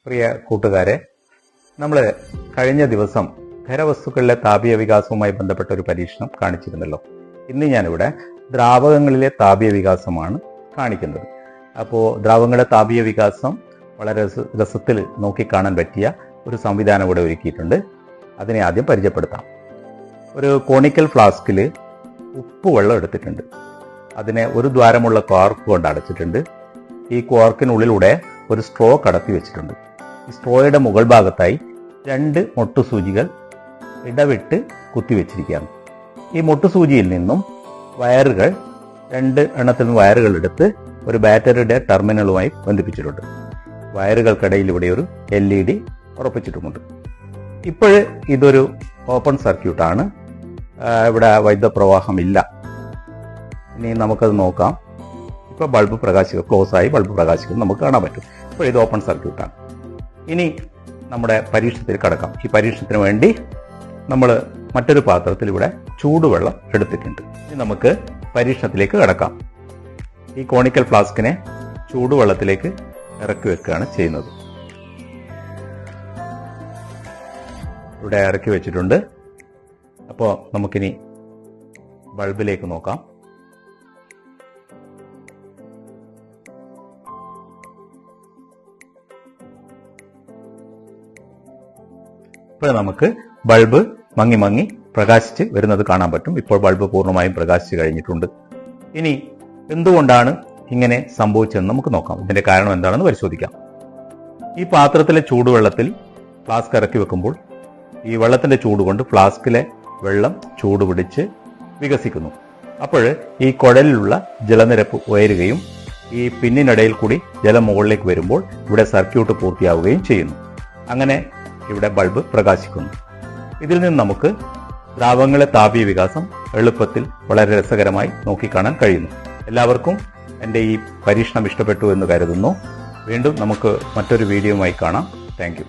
പ്രിയ കൂട്ടുകാരെ, നമ്മൾ കഴിഞ്ഞ ദിവസം ഖരവസ്തുക്കളിലെ താപീയ വികാസവുമായി ബന്ധപ്പെട്ട ഒരു പരീക്ഷണം കാണിച്ചിരുന്നല്ലോ. ഇന്ന് ഞാനിവിടെ ദ്രാവകങ്ങളിലെ താപീയ വികാസമാണ് കാണിക്കുന്നത്. അപ്പോൾ ദ്രാവകങ്ങളുടെ താപീയ വികാസം വളരെ രസത്തിൽ നോക്കിക്കാണാൻ പറ്റിയ ഒരു സംവിധാനം ഇവിടെ ഒരുക്കിയിട്ടുണ്ട്. അതിനെ ആദ്യം പരിചയപ്പെടുത്താം. ഒരു കോണിക്കൽ ഫ്ലാസ്കിൽ ഉപ്പ് വെള്ളം എടുത്തിട്ടുണ്ട്. അതിനെ ഒരു ദ്വാരമുള്ള കോർക്ക് കൊണ്ട് അടച്ചിട്ടുണ്ട്. ഈ കോർക്കിനുള്ളിലൂടെ ഒരു സ്ട്രോ കടത്തി വെച്ചിട്ടുണ്ട്. ഈ സ്ട്രോയുടെ മുകൾ ഭാഗത്തായി 2 മൊട്ടുസൂചികൾ ഇടവിട്ട് കുത്തിവെച്ചിരിക്കുകയാണ്. ഈ മൊട്ടുസൂചിയിൽ നിന്നും വയറുകൾ 2 എണ്ണത്തിൽ നിന്ന് വയറുകൾ എടുത്ത് ഒരു ബാറ്ററിയുടെ ടെർമിനലുമായി ബന്ധിപ്പിച്ചിട്ടുണ്ട്. വയറുകൾക്കിടയിൽ ഇവിടെ ഒരു LED ഉറപ്പിച്ചിട്ടുമുണ്ട്. ഇപ്പോഴ് ഇതൊരു ഓപ്പൺ സർക്യൂട്ടാണ്. ഇവിടെ വൈദ്യുതപ്രവാഹമില്ല. ഇനി നമുക്കത് നോക്കാം. ഇപ്പോൾ ബൾബ് ക്ലോസ് ആയി ബൾബ് പ്രകാശിക്കുന്നത് നമുക്ക് കാണാൻ പറ്റും. ഇപ്പോൾ ഇത് ഓപ്പൺ സർക്യൂട്ടാണ്. ഇനി നമ്മുടെ പരീക്ഷണത്തിൽ കടക്കാം. ഈ പരീക്ഷണത്തിന് വേണ്ടി നമ്മൾ മറ്റൊരു പാത്രത്തിൽ ഇവിടെ ചൂടുവെള്ളം എടുത്തിട്ടുണ്ട്. ഇനി നമുക്ക് പരീക്ഷണത്തിലേക്ക് കടക്കാം. ഈ കോണിക്കൽ ഫ്ലാസ്കിനെ ചൂടുവെള്ളത്തിലേക്ക് ഇറക്കി വെക്കുകയാണ് ചെയ്യുന്നത്. ഇവിടെ ഇറക്കി വെച്ചിട്ടുണ്ട്. അപ്പോൾ നമുക്കിനി ബൾബിലേക്ക് നോക്കാം. ഇപ്പോൾ നമുക്ക് ബൾബ് മങ്ങി പ്രകാശിച്ച് വരുന്നത് കാണാൻ പറ്റും. ഇപ്പോൾ ബൾബ് പൂർണ്ണമായും പ്രകാശിച്ച് കഴിഞ്ഞിട്ടുണ്ട്. ഇനി എന്തുകൊണ്ടാണ് ഇങ്ങനെ സംഭവിച്ചതെന്ന് നമുക്ക് നോക്കാം. ഇതിന്റെ കാരണം എന്താണെന്ന് പരിശോധിക്കാം. ഈ പാത്രത്തിലെ ചൂടുവെള്ളത്തിൽ ഫ്ലാസ്ക് ഇറക്കി വെക്കുമ്പോൾ ഈ വെള്ളത്തിന്റെ ചൂട് കൊണ്ട് ഫ്ലാസ്കിലെ വെള്ളം ചൂട് പിടിച്ച് വികസിക്കുന്നു. അപ്പോൾ ഈ കുഴലിലുള്ള ജലനിരപ്പ് ഉയരുകയും ഈ പിന്നിനിടയിൽ കൂടി ജലം മുകളിലേക്ക് വരുമ്പോൾ ഇവിടെ സർക്യൂട്ട് പൂർത്തിയാവുകയും ചെയ്യുന്നു. അങ്ങനെ ഇവിടെ ബൾബ് പ്രകാശിക്കുന്നു. ഇതിൽ നിന്ന് നമുക്ക് ദ്രാവകങ്ങളെ താപീയ വികാസം എളുപ്പത്തിൽ വളരെ രസകരമായി നോക്കിക്കാണാൻ കഴിയുന്നു. എല്ലാവർക്കും എൻ്റെ ഈ പരീക്ഷണം ഇഷ്ടപ്പെട്ടു എന്ന് കരുതുന്നു. വീണ്ടും നമുക്ക് മറ്റൊരു വീഡിയോയുമായി കാണാം. Thank you.